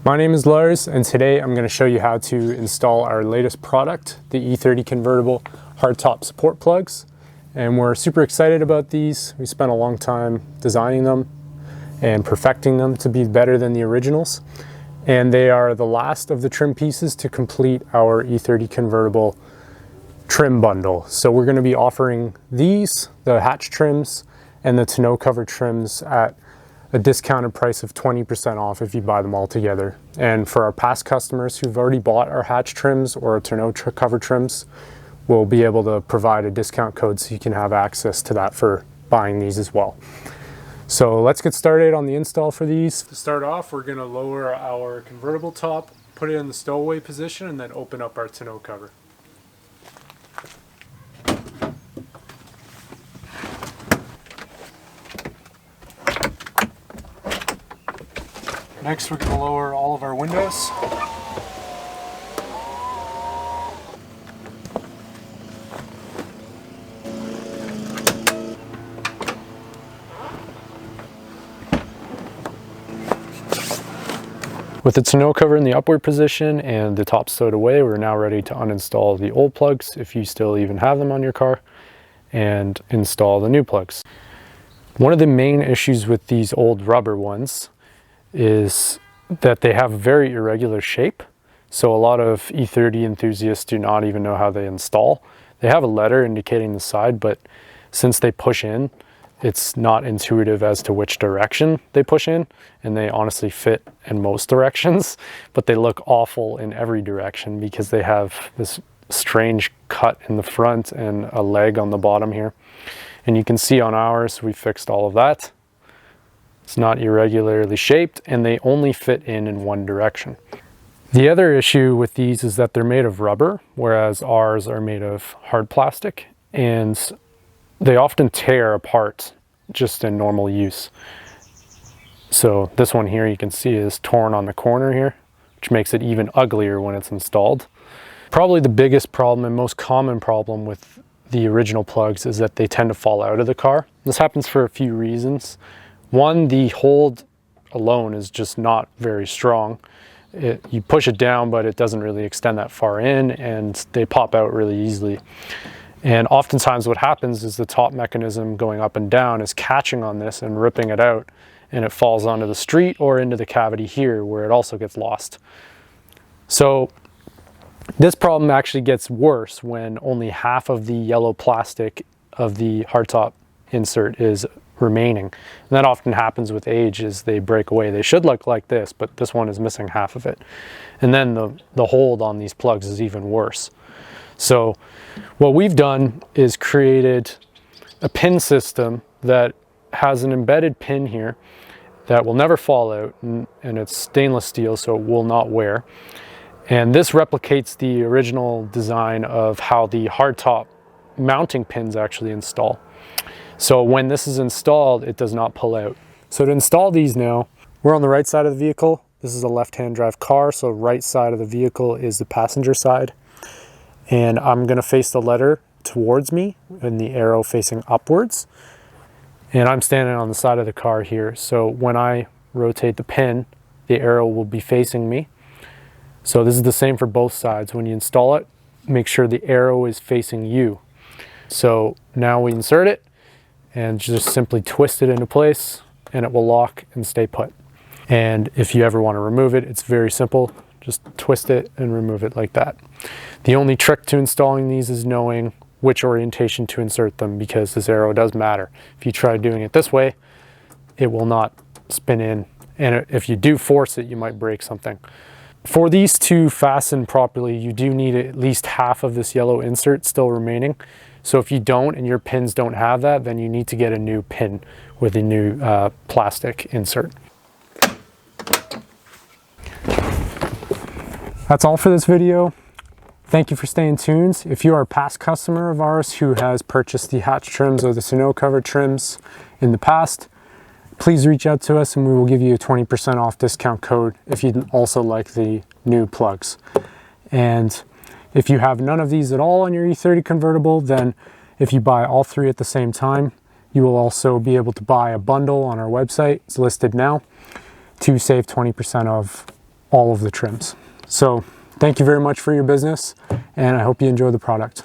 My name is Lars, and today I'm going to show you how to install our latest product, the E30 Convertible hardtop support plugs. And we're super excited about these. We spent a long time designing them and perfecting them to be better than the originals. And they are the last of the trim pieces to complete our E30 Convertible trim bundle. So we're going to be offering these, the hatch trims and the tonneau cover trims, at a discounted price of 20% off if you buy them all together. And for our past customers who've already bought our hatch trims or tonneau cover trims, we'll be able to provide a discount code so you can have access to that for buying these as well. So let's get started on the install for these. To start off, we're gonna lower our convertible top, put it in the stowaway position, and then open up our tonneau cover. Next, we're going to lower all of our windows. With the tonneau cover in the upward position and the top stowed away, we're now ready to uninstall the old plugs, if you still even have them on your car, and install the new plugs. One of the main issues with these old rubber ones is that they have a very irregular shape. So a lot of E30 enthusiasts do not even know how they install. They have a letter indicating the side, but since they push in, it's not intuitive as to which direction they push in, and they honestly fit in most directions, but they look awful in every direction because they have this strange cut in the front and a leg on the bottom here. And you can see on ours, we fixed all of that. It's not irregularly shaped, and they only fit in one direction. The other issue with these is that they're made of rubber, whereas ours are made of hard plastic, and they often tear apart just in normal use. So this one here you can see is torn on the corner here, which makes it even uglier when it's installed. Probably the biggest problem and most common problem with the original plugs is that they tend to fall out of the car. This happens for a few reasons. One, the hold alone is just not very strong. You push it down, but it doesn't really extend that far in, and they pop out really easily. And oftentimes what happens is the top mechanism going up and down is catching on this and ripping it out, and it falls onto the street or into the cavity here, where it also gets lost. So this problem actually gets worse when only half of the yellow plastic of the hardtop insert is remaining. And that often happens with age as they break away. They should look like this, but this one is missing half of it. And then the hold on these plugs is even worse. So what we've done is created a pin system that has an embedded pin here that will never fall out, and it's stainless steel, so it will not wear. And this replicates the original design of how the hardtop mounting pins actually install. So when this is installed, it does not pull out. So to install these now, we're on the right side of the vehicle. This is a left-hand drive car, so right side of the vehicle is the passenger side. And I'm gonna face the letter towards me and the arrow facing upwards. And I'm standing on the side of the car here. So when I rotate the pin, the arrow will be facing me. So this is the same for both sides. When you install it, make sure the arrow is facing you. So now we insert it and just simply twist it into place, and it will lock and stay put. And if you ever want to remove it, it's very simple. Just twist it and remove it like that. The only trick to installing these is knowing which orientation to insert them, because this arrow does matter. If you try doing it this way, it will not spin in. And if you do force it, you might break something. For these to fasten properly, you do need at least half of this yellow insert still remaining. So if you don't, and your pins don't have that, then you need to get a new pin with a new plastic insert. That's all for this video. Thank you for staying tuned. If you are a past customer of ours who has purchased the hatch trims or the tonneau cover trims in the past, please reach out to us and we will give you a 20% off discount code if you'd also like the new plugs. And if you have none of these at all on your E30 convertible, then if you buy all three at the same time, you will also be able to buy a bundle on our website. It's listed now to save 20% of all of the trims. So thank you very much for your business, and I hope you enjoy the product.